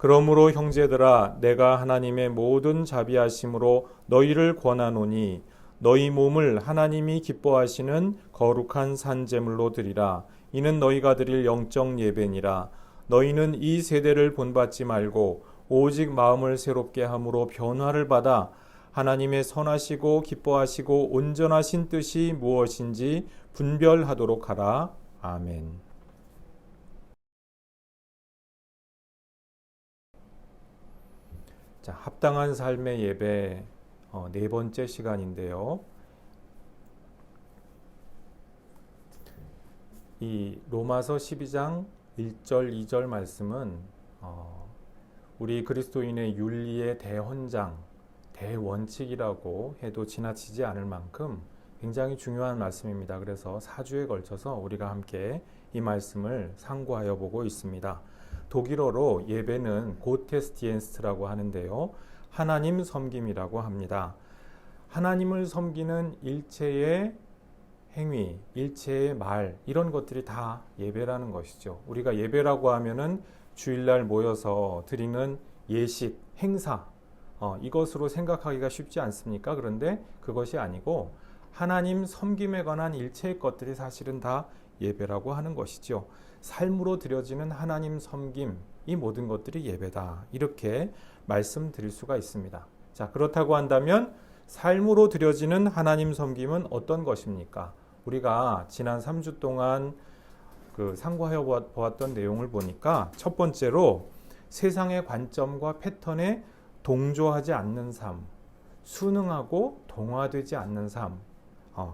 그러므로 형제들아 내가 하나님의 모든 자비하심으로 너희를 권하노니 너희 몸을 하나님이 기뻐하시는 거룩한 산제물로 드리라. 이는 너희가 드릴 영적 예배니라. 너희는 이 세대를 본받지 말고 오직 마음을 새롭게 함으로 변화를 받아 하나님의 선하시고 기뻐하시고 온전하신 뜻이 무엇인지 분별하도록 하라. 아멘. 자, 합당한 삶의 예배 네 번째 시간인데요. 이 로마서 12장 1절 2절 말씀은 우리 그리스도인의 윤리의 대헌장, 대원칙이라고 해도 지나치지 않을 만큼 굉장히 중요한 말씀입니다. 그래서 4주에 걸쳐서 우리가 함께 이 말씀을 상고하여 보고 있습니다. 독일어로 예배는 고테스티엔스트라고 하는데요. 하나님 섬김이라고 합니다. 하나님을 섬기는 일체의 행위, 일체의 말, 이런 것들이 다 예배라는 것이죠. 우리가 예배라고 하면은 주일날 모여서 드리는 예식, 행사, 이것으로 생각하기가 쉽지 않습니까? 그런데 그것이 아니고 하나님 섬김에 관한 일체의 것들이 사실은 다 예배라고 하는 것이죠. 삶으로 드려지는 하나님 섬김, 이 모든 것들이 예배다. 이렇게 말씀드릴 수가 있습니다. 자, 그렇다고 한다면 삶으로 드려지는 하나님 섬김은 어떤 것입니까? 우리가 지난 3주 동안 상고하여 보았던 내용을 보니까 첫 번째로 세상의 관점과 패턴에 동조하지 않는 삶, 순응하고 동화되지 않는 삶,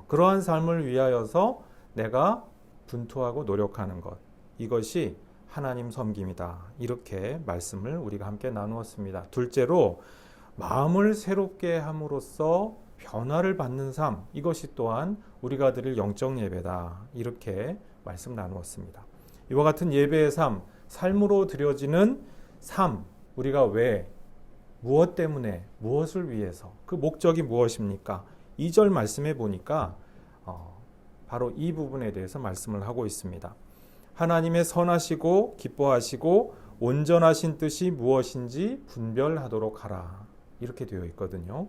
그러한 삶을 위하여서 내가 분투하고 노력하는 것, 이것이 하나님 섬김이다. 이렇게 말씀을 우리가 함께 나누었습니다. 둘째로 마음을 새롭게 함으로써 변화를 받는 삶, 이것이 또한 우리가 드릴 영적 예배다. 이렇게 말씀 나누었습니다. 이와 같은 예배의 삶, 삶으로 드려지는 삶, 우리가 왜, 무엇 때문에, 무엇을 위해서, 그 목적이 무엇입니까? 2절 말씀해 보니까 바로 이 부분에 대해서 말씀을 하고 있습니다. 하나님의 선하시고 기뻐하시고 온전하신 뜻이 무엇인지 분별하도록 하라. 이렇게 되어 있거든요.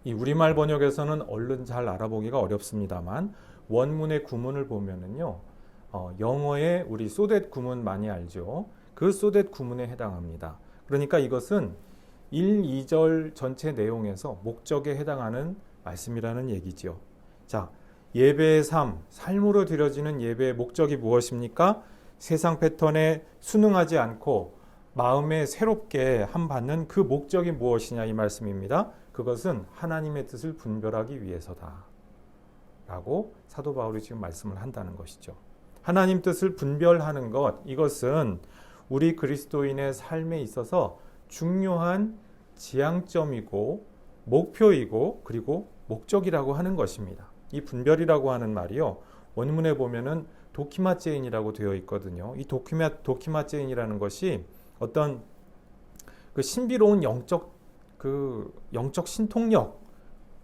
이 우리말 번역에서는 얼른 잘 알아보기가 어렵습니다만 원문의 구문을 보면은요, 영어의 우리 소댓 구문 많이 알죠? 그 소댓 구문에 해당합니다. 그러니까 이것은 1, 2절 전체 내용에서 목적에 해당하는 말씀이라는 얘기죠. 자, 예배의 삶, 삶으로 드려지는 예배의 목적이 무엇입니까? 세상 패턴에 순응하지 않고 마음에 새롭게 함 받는 그 목적이 무엇이냐 이 말씀입니다. 그것은 하나님의 뜻을 분별하기 위해서다. 라고 사도 바울이 지금 말씀을 한다는 것이죠. 하나님 뜻을 분별하는 것, 이것은 우리 그리스도인의 삶에 있어서 중요한 지향점이고 목표이고 그리고 목적이라고 하는 것입니다. 이 분별이라고 하는 말이요, 원문에 보면은 도키마제인이라고 되어 있거든요. 이 도키마제인이라는 것이 어떤 그 신비로운 영적 신통력,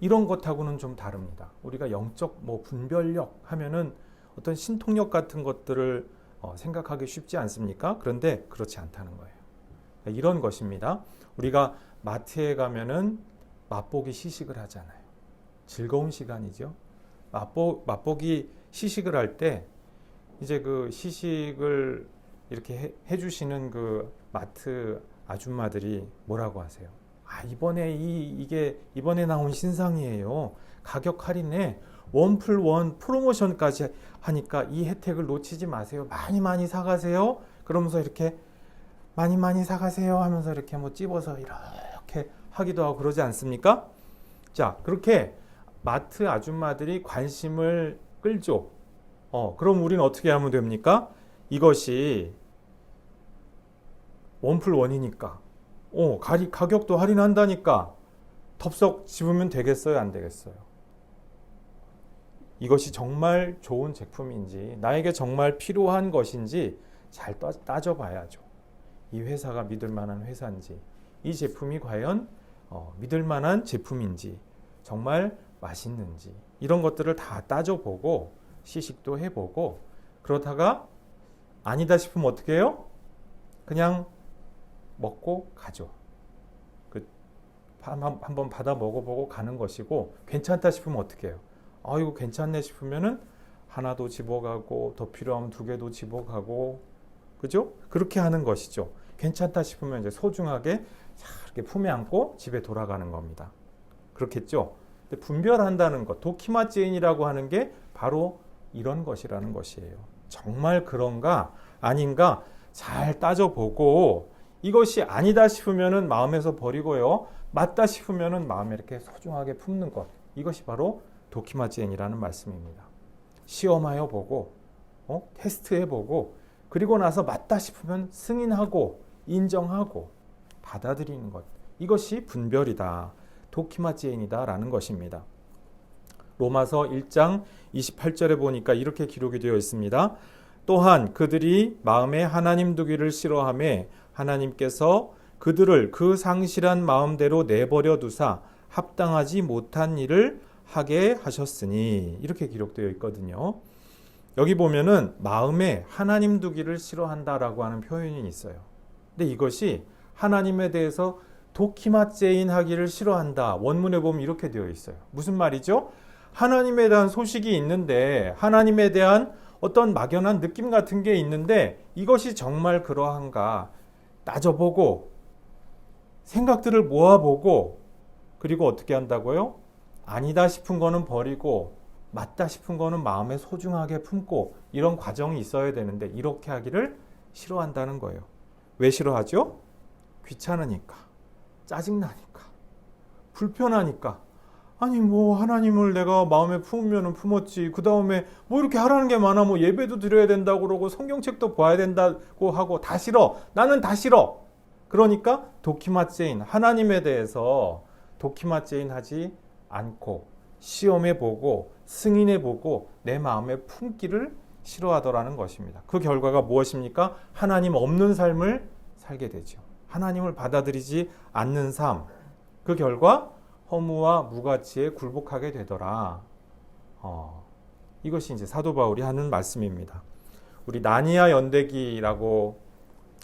이런 것하고는 좀 다릅니다. 우리가 영적 분별력 하면은 어떤 신통력 같은 것들을 생각하기 쉽지 않습니까? 그런데 그렇지 않다는 거예요. 이런 것입니다. 우리가 마트에 가면은 맛보기 시식을 하잖아요. 즐거운 시간이죠. 맛보기 시식을 할 때 이제 그 시식을 이렇게 해주시는 그 마트 아줌마들이 뭐라고 하세요? 이번에 나온 신상이에요. 가격 할인에 1+1 프로모션까지 하니까 이 혜택을 놓치지 마세요. 많이 사가세요. 그러면서 이렇게 많이 사가세요 하면서 이렇게 찝어서 이렇게 하기도 하고 그러지 않습니까? 자, 그렇게 마트 아줌마들이 관심을 끌죠. 그럼 우리는 어떻게 하면 됩니까? 이것이 1+1이니까 가격도 할인한다니까 덥석 집으면 되겠어요, 안 되겠어요? 이것이 정말 좋은 제품인지, 나에게 정말 필요한 것인지 잘 따져봐야죠. 이 회사가 믿을 만한 회사인지, 이 제품이 과연 믿을 만한 제품인지, 정말 맛있는지, 이런 것들을 다 따져보고 시식도 해보고, 그러다가 아니다 싶으면 어떻게 해요? 그냥 먹고 가죠. 한번 받아 먹어보고 가는 것이고, 괜찮다 싶으면 어떻게 해요? 이거 괜찮네 싶으면은 하나도 집어가고 더 필요하면 2개도 집어가고, 그죠? 그렇게 하는 것이죠. 괜찮다 싶으면 이제 소중하게 이렇게 품에 안고 집에 돌아가는 겁니다. 그렇겠죠? 근데 분별한다는 것, 도키마제인이라고 하는 게 바로 이런 것이라는 것이에요. 정말 그런가 아닌가 잘 따져보고, 이것이 아니다 싶으면은 마음에서 버리고요, 맞다 싶으면은 마음에 이렇게 소중하게 품는 것, 이것이 바로 도키마제인이라는 말씀입니다. 시험하여 보고, 테스트해 보고, 그리고 나서 맞다 싶으면 승인하고 인정하고 받아들이는 것, 이것이 분별이다, 도키마제인이다 라는 것입니다. 로마서 1장 28절에 보니까 이렇게 기록이 되어 있습니다. 또한 그들이 마음에 하나님 두기를 싫어하며 하나님께서 그들을 그 상실한 마음대로 내버려 두사 합당하지 못한 일을 하게 하셨으니, 이렇게 기록되어 있거든요. 여기 보면은 마음에 하나님 두기를 싫어한다라고 하는 표현이 있어요. 근데 이것이 하나님에 대해서 도키마제인 하기를 싫어한다, 원문에 보면 이렇게 되어 있어요. 무슨 말이죠? 하나님에 대한 소식이 있는데, 하나님에 대한 어떤 막연한 느낌 같은 게 있는데, 이것이 정말 그러한가 따져보고 생각들을 모아보고, 그리고 어떻게 한다고요? 아니다 싶은 거는 버리고 맞다 싶은 거는 마음에 소중하게 품고, 이런 과정이 있어야 되는데 이렇게 하기를 싫어한다는 거예요. 왜 싫어하죠? 귀찮으니까, 짜증나니까, 불편하니까. 아니 뭐 하나님을 내가 마음에 품으면 품었지, 그 다음에 뭐 이렇게 하라는 게 많아, 뭐 예배도 드려야 된다고 그러고 성경책도 봐야 된다고 하고, 다 싫어, 나는 다 싫어. 그러니까 도키마제인, 하나님에 대해서 도키마제인 하지 않고 시험해 보고 승인해 보고 내 마음에 품기를 싫어하더라는 것입니다. 그 결과가 무엇입니까? 하나님 없는 삶을 살게 되죠. 하나님을 받아들이지 않는 삶, 그 결과 허무와 무가치에 굴복하게 되더라. 이것이 이제 사도 바울이 하는 말씀입니다. 우리 나니아 연대기라고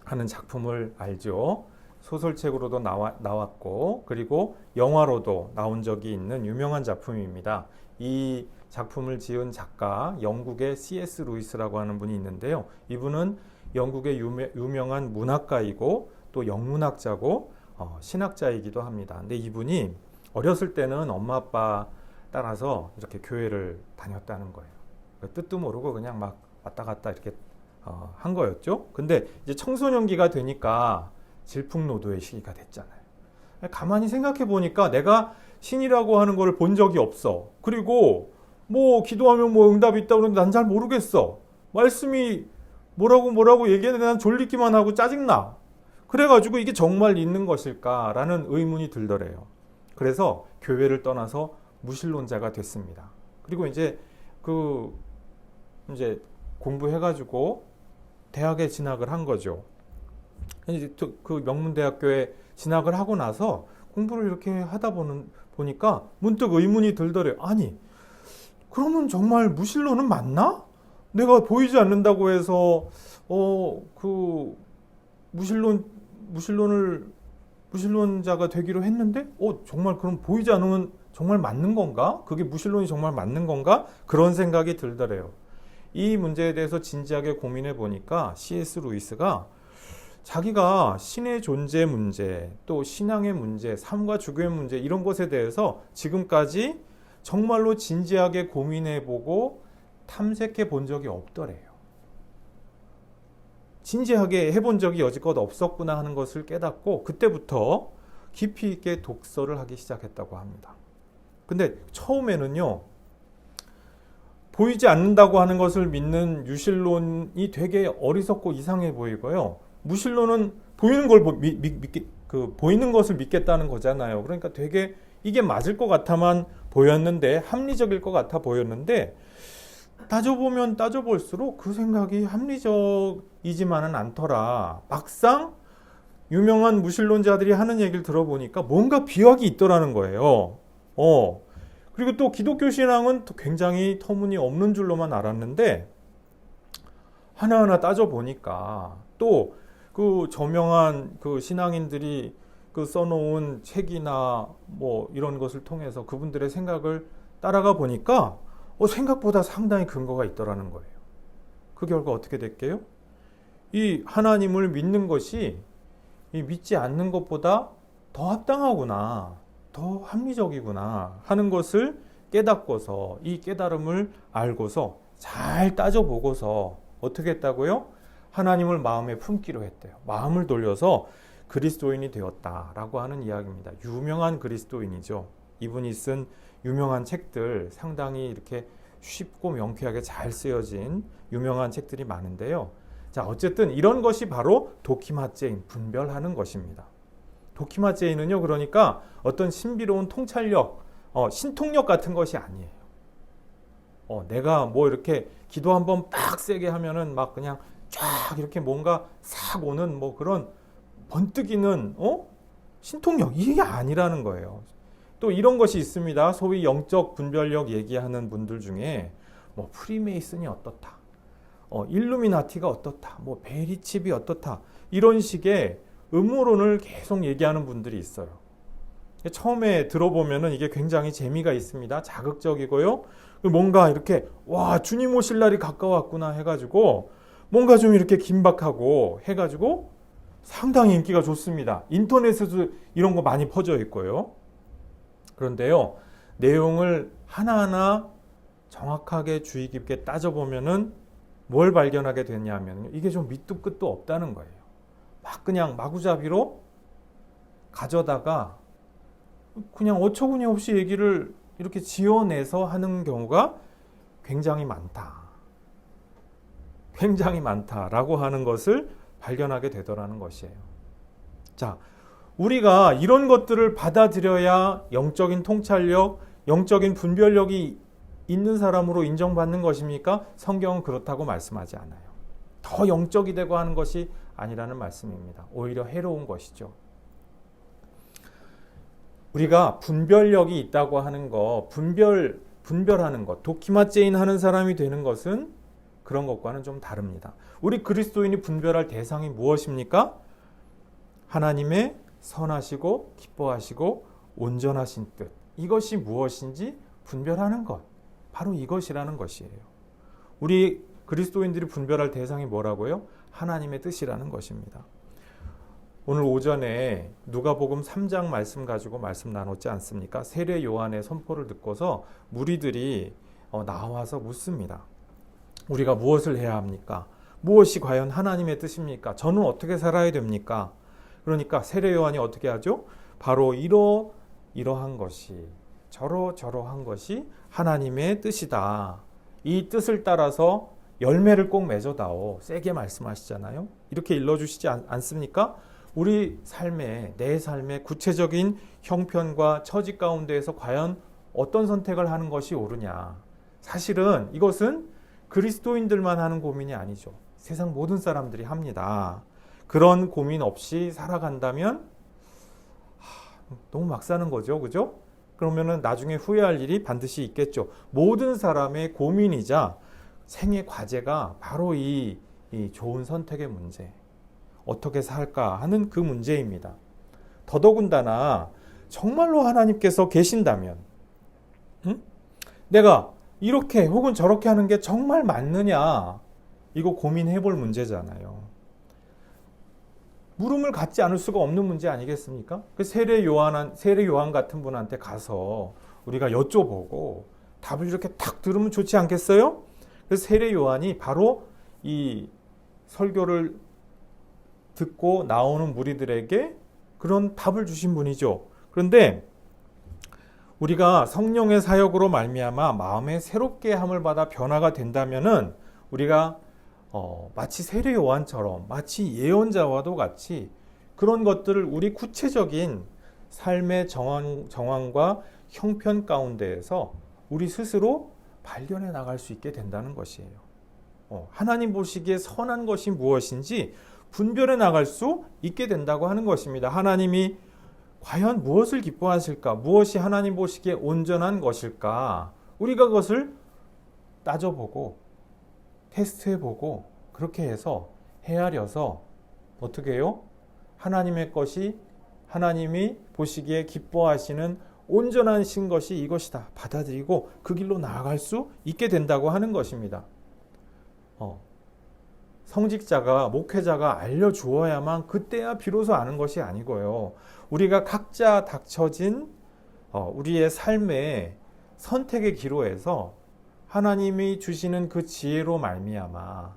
하는 작품을 알죠? 소설책으로도 나왔고, 그리고 영화로도 나온 적이 있는 유명한 작품입니다. 이 작품을 지은 작가, 영국의 C.S. 루이스라고 하는 분이 있는데요. 이분은 영국의 유명한 문학가이고 또 영문학자고 신학자이기도 합니다. 근데 이분이 어렸을 때는 엄마 아빠 따라서 이렇게 교회를 다녔다는 거예요. 뜻도 모르고 그냥 막 왔다 갔다 이렇게 한 거였죠. 근데 이제 청소년기가 되니까 질풍노도의 시기가 됐잖아요. 가만히 생각해 보니까 내가 신이라고 하는 걸 본 적이 없어. 그리고 뭐 기도하면 뭐 응답이 있다고 그러는데 난 잘 모르겠어. 말씀이 뭐라고 얘기하는데 난 졸리기만 하고 짜증나. 그래가지고 이게 정말 있는 것일까라는 의문이 들더래요. 그래서 교회를 떠나서 무신론자가 됐습니다. 그리고 이제 공부해가지고 대학에 진학을 한 거죠. 이제 그 명문대학교에 진학을 하고 나서 공부를 이렇게 하다 보니까 문득 의문이 들더래요. 아니, 그러면 정말 무신론은 맞나? 내가 보이지 않는다고 해서 그 무신론자가 되기로 했는데 정말 그럼 보이지 않으면 정말 맞는 건가? 그게 무신론이 정말 맞는 건가? 그런 생각이 들더래요. 이 문제에 대해서 진지하게 고민해 보니까 C.S. 루이스가 자기가 신의 존재 문제, 또 신앙의 문제, 삶과 죽음의 문제, 이런 것에 대해서 지금까지 정말로 진지하게 고민해 보고 탐색해 본 적이 없더래요. 진지하게 해본 적이 여지껏 없었구나 하는 것을 깨닫고 그때부터 깊이 있게 독서를 하기 시작했다고 합니다. 근데 처음에는요, 보이지 않는다고 하는 것을 믿는 유신론이 되게 어리석고 이상해 보이고요. 무신론은 보이는 걸 보이는 것을 믿겠다는 거잖아요. 그러니까 되게 이게 맞을 것 같아만 보였는데, 합리적일 것 같아 보였는데, 따져보면 따져볼수록 그 생각이 합리적이지만은 않더라. 막상 유명한 무신론자들이 하는 얘기를 들어보니까 뭔가 비약이 있더라는 거예요. 그리고 또 기독교 신앙은 또 굉장히 터무니없는 줄로만 알았는데, 하나하나 따져보니까 또 그 저명한 그 신앙인들이 그 써놓은 책이나 뭐 이런 것을 통해서 그분들의 생각을 따라가 보니까 생각보다 상당히 근거가 있더라는 거예요. 그 결과 어떻게 됐게요? 이 하나님을 믿는 것이 이 믿지 않는 것보다 더 합당하구나, 더 합리적이구나 하는 것을 깨닫고서, 이 깨달음을 알고서 잘 따져보고서 어떻게 했다고요? 하나님을 마음에 품기로 했대요. 마음을 돌려서 그리스도인이 되었다라고 하는 이야기입니다. 유명한 그리스도인이죠. 이분이 쓴 유명한 책들, 상당히 이렇게 쉽고 명쾌하게 잘 쓰여진 유명한 책들이 많은데요. 자, 어쨌든 이런 것이 바로 도키마제인, 분별하는 것입니다. 도키마제인은요, 그러니까 어떤 신비로운 통찰력, 신통력 같은 것이 아니에요. 내가 뭐 이렇게 기도 한번 빡 세게 하면은 막 그냥 쫙 이렇게 뭔가 싹 오는 뭐 그런 번뜩이는 신통력, 이게 아니라는 거예요. 또 이런 것이 있습니다. 소위 영적 분별력 얘기하는 분들 중에 뭐 프리메이슨이 어떻다, 일루미나티가 어떻다, 뭐 베리칩이 어떻다, 이런 식의 음모론을 계속 얘기하는 분들이 있어요. 처음에 들어보면은 이게 굉장히 재미가 있습니다. 자극적이고요. 뭔가 이렇게 와, 주님 오실 날이 가까웠구나 해가지고 뭔가 좀 이렇게 긴박하고 해가지고 상당히 인기가 좋습니다. 인터넷에도 이런 거 많이 퍼져 있고요. 그런데요, 내용을 하나하나 정확하게 주의 깊게 따져보면은 뭘 발견하게 되냐면 이게 좀 밑도 끝도 없다는 거예요. 막 그냥 마구잡이로 가져다가 그냥 어처구니 없이 얘기를 이렇게 지어내서 하는 경우가 굉장히 많다. 굉장히 많다라고 하는 것을 발견하게 되더라는 것이에요. 자, 우리가 이런 것들을 받아들여야 영적인 통찰력, 영적인 분별력이 있는 사람으로 인정받는 것입니까? 성경은 그렇다고 말씀하지 않아요. 더 영적이 되고 하는 것이 아니라는 말씀입니다. 오히려 해로운 것이죠. 우리가 분별력이 있다고 하는 것, 분별하는 것, 도키마제인 하는 사람이 되는 것은 그런 것과는 좀 다릅니다. 우리 그리스도인이 분별할 대상이 무엇입니까? 하나님의 선하시고 기뻐하시고 온전하신 뜻. 이것이 무엇인지 분별하는 것. 바로 이것이라는 것이에요. 우리 그리스도인들이 분별할 대상이 뭐라고요? 하나님의 뜻이라는 것입니다. 오늘 오전에 누가복음 3장 말씀 가지고 말씀 나눴지 않습니까? 세례 요한의 선포를 듣고서 무리들이 나와서 묻습니다. 우리가 무엇을 해야 합니까? 무엇이 과연 하나님의 뜻입니까? 저는 어떻게 살아야 됩니까? 그러니까 세례 요한이 어떻게 하죠? 바로 이러한 것이, 저러한 것이 하나님의 뜻이다. 이 뜻을 따라서 열매를 꼭 맺어다오. 세게 말씀하시잖아요. 이렇게 일러주시지 않습니까? 우리 삶에, 내 삶의 구체적인 형편과 처지 가운데에서 과연 어떤 선택을 하는 것이 옳으냐. 사실은 이것은 그리스도인들만 하는 고민이 아니죠. 세상 모든 사람들이 합니다. 그런 고민 없이 살아간다면 너무 막 사는 거죠. 그죠? 그러면은 나중에 후회할 일이 반드시 있겠죠. 모든 사람의 고민이자 생애 과제가 바로 이 좋은 선택의 문제. 어떻게 살까 하는 그 문제입니다. 더더군다나 정말로 하나님께서 계신다면 내가 이렇게 혹은 저렇게 하는 게 정말 맞느냐, 이거 고민해 볼 문제잖아요. 물음을 갖지 않을 수가 없는 문제 아니겠습니까? 그 세례 요한 같은 분한테 가서 우리가 여쭤보고 답을 이렇게 탁 들으면 좋지 않겠어요? 그래서 세례 요한이 바로 이 설교를 듣고 나오는 무리들에게 그런 답을 주신 분이죠. 그런데 우리가 성령의 사역으로 말미암아 마음에 새롭게 함을 받아 변화가 된다면은 우리가 마치 세례 요한처럼, 마치 예언자와도 같이 그런 것들을 우리 구체적인 삶의 정황과 형편 가운데에서 우리 스스로 발견해 나갈 수 있게 된다는 것이에요. 하나님 보시기에 선한 것이 무엇인지 분별해 나갈 수 있게 된다고 하는 것입니다. 하나님이 과연 무엇을 기뻐하실까? 무엇이 하나님 보시기에 온전한 것일까? 우리가 그것을 따져보고 테스트해보고 그렇게 해서 헤아려서 어떻게 해요? 하나님의 것이 하나님이 보시기에 기뻐하시는 온전한 신 것이 이것이다. 받아들이고 그 길로 나아갈 수 있게 된다고 하는 것입니다. 성직자가, 목회자가 알려주어야만 그때야 비로소 아는 것이 아니고요. 우리가 각자 닥쳐진 우리의 삶의 선택의 기로에서 하나님이 주시는 그 지혜로 말미암아,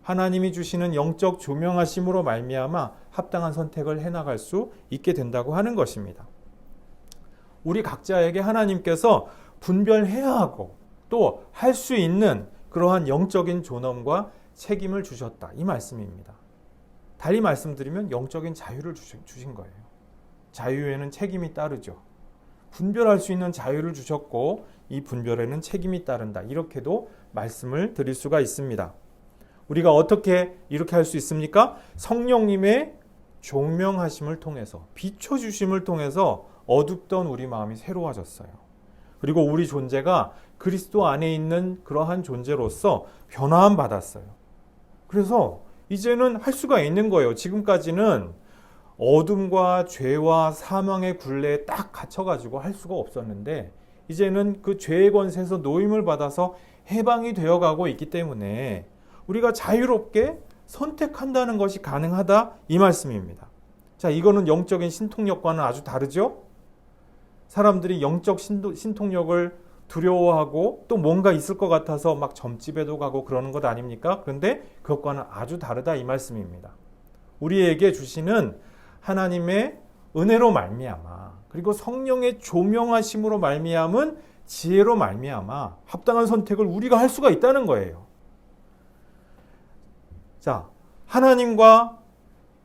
하나님이 주시는 영적 조명하심으로 말미암아 합당한 선택을 해나갈 수 있게 된다고 하는 것입니다. 우리 각자에게 하나님께서 분별해야 하고 또 할 수 있는 그러한 영적인 존엄과 책임을 주셨다. 이 말씀입니다. 달리 말씀드리면 영적인 자유를 주신 거예요. 자유에는 책임이 따르죠. 분별할 수 있는 자유를 주셨고 이 분별에는 책임이 따른다. 이렇게도 말씀을 드릴 수가 있습니다. 우리가 어떻게 이렇게 할 수 있습니까? 성령님의 조명하심을 통해서, 비춰주심을 통해서 어둡던 우리 마음이 새로워졌어요. 그리고 우리 존재가 그리스도 안에 있는 그러한 존재로서 변화함 받았어요. 그래서 이제는 할 수가 있는 거예요. 지금까지는 어둠과 죄와 사망의 굴레에 딱 갇혀가지고 할 수가 없었는데 이제는 그 죄의 권세에서 노임을 받아서 해방이 되어가고 있기 때문에 우리가 자유롭게 선택한다는 것이 가능하다 이 말씀입니다. 자, 이거는 영적인 신통력과는 아주 다르죠? 사람들이 영적 신통력을 두려워하고 또 뭔가 있을 것 같아서 막 점집에도 가고 그러는 것 아닙니까? 그런데 그것과는 아주 다르다 이 말씀입니다. 우리에게 주시는 하나님의 은혜로 말미암아 그리고 성령의 조명하심으로 말미암은 지혜로 말미암아 합당한 선택을 우리가 할 수가 있다는 거예요. 자, 하나님과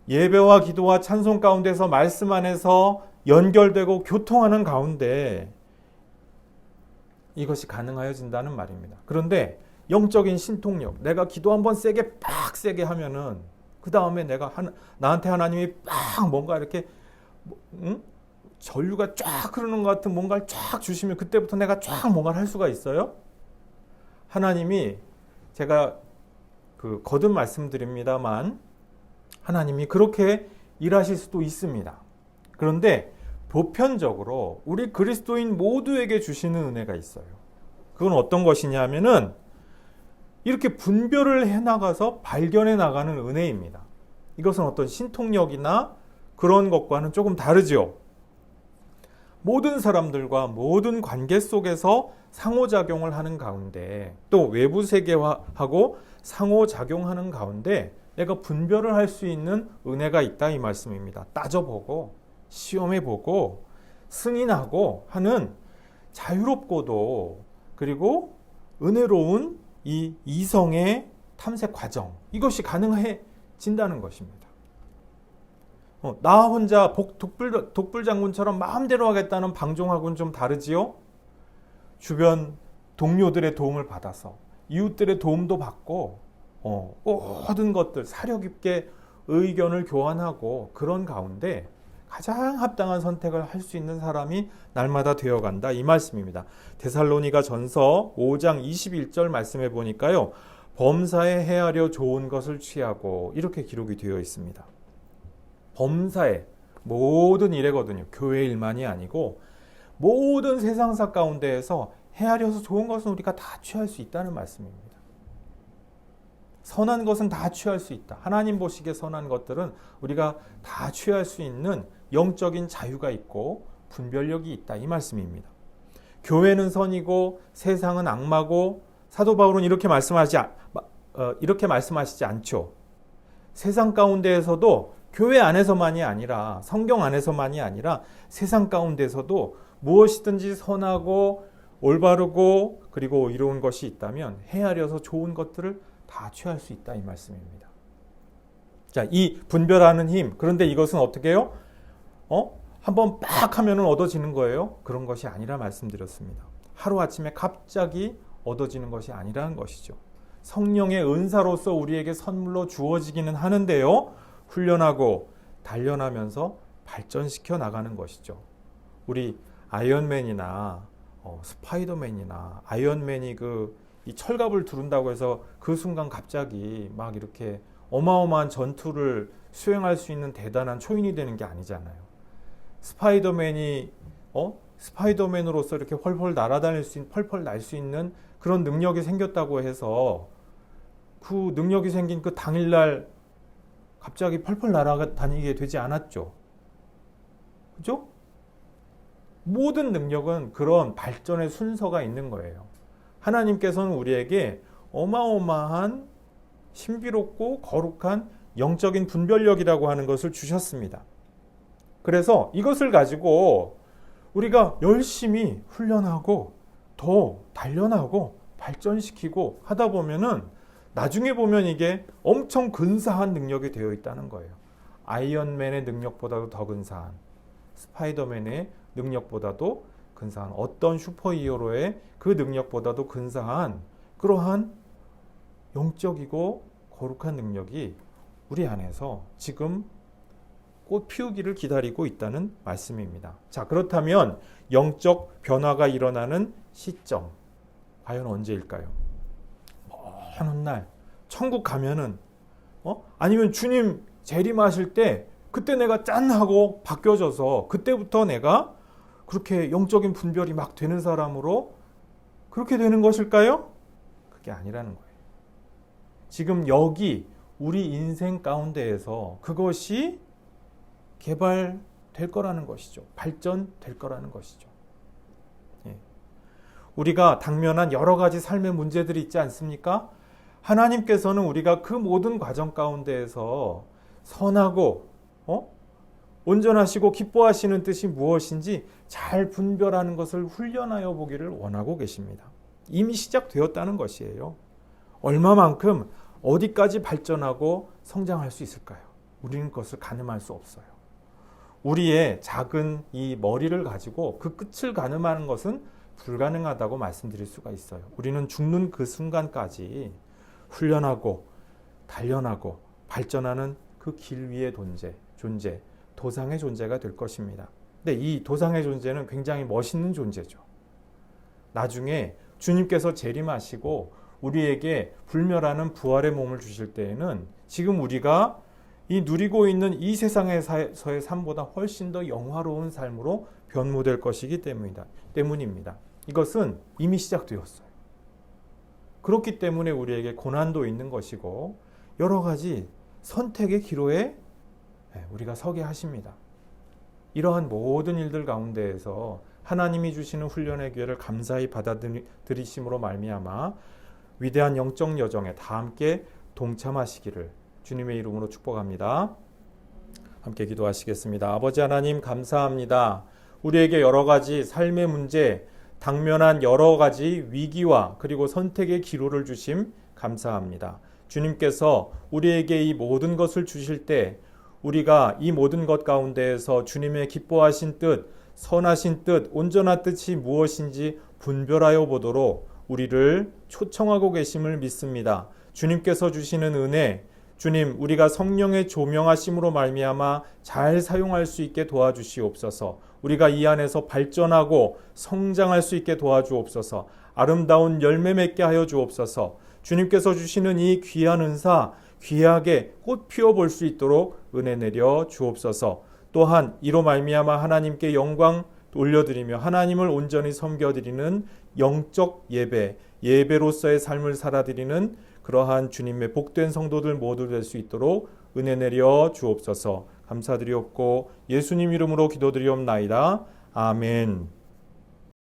예배와 기도와 찬송 가운데서 말씀 안에서 연결되고 교통하는 가운데 이것이 가능하여진다는 말입니다. 그런데 영적인 신통력, 내가 기도 한번 빡 세게 하면은 그 다음에 나한테 하나님이 빡 뭔가 이렇게 전류가 쫙 흐르는 것 같은 뭔가를 쫙 주시면 그때부터 내가 쫙 뭔가를 할 수가 있어요? 하나님이 제가 거듭 말씀드립니다만 하나님이 그렇게 일하실 수도 있습니다. 그런데 보편적으로 우리 그리스도인 모두에게 주시는 은혜가 있어요. 그건 어떤 것이냐면은 이렇게 분별을 해나가서 발견해 나가는 은혜입니다. 이것은 어떤 신통력이나 그런 것과는 조금 다르죠. 모든 사람들과 모든 관계 속에서 상호작용을 하는 가운데 또 외부 세계화하고 상호작용하는 가운데 내가 분별을 할 수 있는 은혜가 있다 이 말씀입니다. 따져보고 시험해보고 승인하고 하는 자유롭고도 그리고 은혜로운 이 이성의 탐색 과정 이것이 가능해진다는 것입니다. 나 혼자 독불장군처럼 마음대로 하겠다는 방종하고는 좀 다르지요? 주변 동료들의 도움을 받아서 이웃들의 도움도 받고 모든 것들 사려 깊게 의견을 교환하고 그런 가운데 가장 합당한 선택을 할 수 있는 사람이 날마다 되어간다 이 말씀입니다. 데살로니가 전서 5장 21절 말씀해 보니까요. 범사에 헤아려 좋은 것을 취하고 이렇게 기록이 되어 있습니다. 범사에 모든 일이거든요. 교회 일만이 아니고 모든 세상사 가운데에서 헤아려서 좋은 것은 우리가 다 취할 수 있다는 말씀입니다. 선한 것은 다 취할 수 있다. 하나님 보시기에 선한 것들은 우리가 다 취할 수 있는 영적인 자유가 있고 분별력이 있다. 이 말씀입니다. 교회는 선이고 세상은 악마고 사도 바울은 이렇게 말씀하시지 않죠. 세상 가운데에서도 교회 안에서만이 아니라 성경 안에서만이 아니라 세상 가운데서도 무엇이든지 선하고 올바르고 그리고 이로운 것이 있다면 헤아려서 좋은 것들을 다 취할 수 있다 이 말씀입니다. 자, 이 분별하는 힘. 그런데 이것은 어떻게 해요? 한번 빡 하면은 얻어지는 거예요? 그런 것이 아니라 말씀드렸습니다. 하루아침에 갑자기 얻어지는 것이 아니라는 것이죠. 성령의 은사로서 우리에게 선물로 주어지기는 하는데요. 훈련하고 단련하면서 발전시켜 나가는 것이죠. 우리 아이언맨이나 스파이더맨이나 아이언맨이 이 철갑을 두른다고 해서 그 순간 갑자기 막 이렇게 어마어마한 전투를 수행할 수 있는 대단한 초인이 되는 게 아니잖아요. 스파이더맨이 스파이더맨으로서 이렇게 펄펄 날아다닐 수 있는, 펄펄 날 수 있는 그런 능력이 생겼다고 해서 그 능력이 생긴 그 당일날 갑자기 펄펄 날아다니게 되지 않았죠. 그죠? 모든 능력은 그런 발전의 순서가 있는 거예요. 하나님께서는 우리에게 어마어마한 신비롭고 거룩한 영적인 분별력이라고 하는 것을 주셨습니다. 그래서 이것을 가지고 우리가 열심히 훈련하고 더 단련하고 발전시키고 하다 보면은 나중에 보면 이게 엄청 근사한 능력이 되어 있다는 거예요. 아이언맨의 능력보다도 더 근사한, 스파이더맨의 능력보다도 근사한, 어떤 슈퍼히어로의 그 능력보다도 근사한 그러한 영적이고 거룩한 능력이 우리 안에서 지금 꽃 피우기를 기다리고 있다는 말씀입니다. 자, 그렇다면 영적 변화가 일어나는 시점, 과연 언제일까요? 어느 날 천국 가면은 아니면 주님 재림하실 때 그때 내가 짠 하고 바뀌어져서 그때부터 내가 그렇게 영적인 분별이 막 되는 사람으로 그렇게 되는 것일까요? 그게 아니라는 거예요. 지금 여기 우리 인생 가운데에서 그것이 개발될 거라는 것이죠. 발전될 거라는 것이죠. 예. 우리가 당면한 여러 가지 삶의 문제들이 있지 않습니까? 하나님께서는 우리가 그 모든 과정 가운데에서 선하고 온전하시고 기뻐하시는 뜻이 무엇인지 잘 분별하는 것을 훈련하여 보기를 원하고 계십니다. 이미 시작되었다는 것이에요. 얼마만큼 어디까지 발전하고 성장할 수 있을까요? 우리는 그것을 가늠할 수 없어요. 우리의 작은 이 머리를 가지고 그 끝을 가늠하는 것은 불가능하다고 말씀드릴 수가 있어요. 우리는 죽는 그 순간까지 훈련하고 단련하고 발전하는 그 길 위의 존재, 도상의 존재가 될 것입니다. 근데 이 도상의 존재는 굉장히 멋있는 존재죠. 나중에 주님께서 재림하시고 우리에게 불멸하는 부활의 몸을 주실 때에는 지금 우리가 이 누리고 있는 이 세상에서의 삶보다 훨씬 더 영화로운 삶으로 변모될 것이기 때문입니다. 이것은 이미 시작되었어요. 그렇기 때문에 우리에게 고난도 있는 것이고 여러 가지 선택의 기로에 우리가 서게 하십니다. 이러한 모든 일들 가운데에서 하나님이 주시는 훈련의 기회를 감사히 받아들이심으로 말미암아 위대한 영적 여정에 다 함께 동참하시기를 주님의 이름으로 축복합니다. 함께 기도하시겠습니다. 아버지 하나님 감사합니다. 우리에게 여러 가지 삶의 문제, 당면한 여러 가지 위기와 그리고 선택의 기로를 주심 감사합니다. 주님께서 우리에게 이 모든 것을 주실 때 우리가 이 모든 것 가운데에서 주님의 기뻐하신 뜻, 선하신 뜻, 온전한 뜻이 무엇인지 분별하여 보도록 우리를 초청하고 계심을 믿습니다. 주님께서 주시는 은혜, 주님 우리가 성령의 조명하심으로 말미암아 잘 사용할 수 있게 도와주시옵소서. 우리가 이 안에서 발전하고 성장할 수 있게 도와주옵소서. 아름다운 열매 맺게 하여 주옵소서. 주님께서 주시는 이 귀한 은사 귀하게 꽃 피워 볼 수 있도록 은혜 내려 주옵소서. 또한 이로 말미암아 하나님께 영광 올려드리며 하나님을 온전히 섬겨드리는 영적 예배로서의 삶을 살아드리는 그러한 주님의 복된 성도들 모두 될 수 있도록 은혜 내려 주옵소서. 감사드리옵고 예수님 이름으로 기도드리옵나이다. 아멘.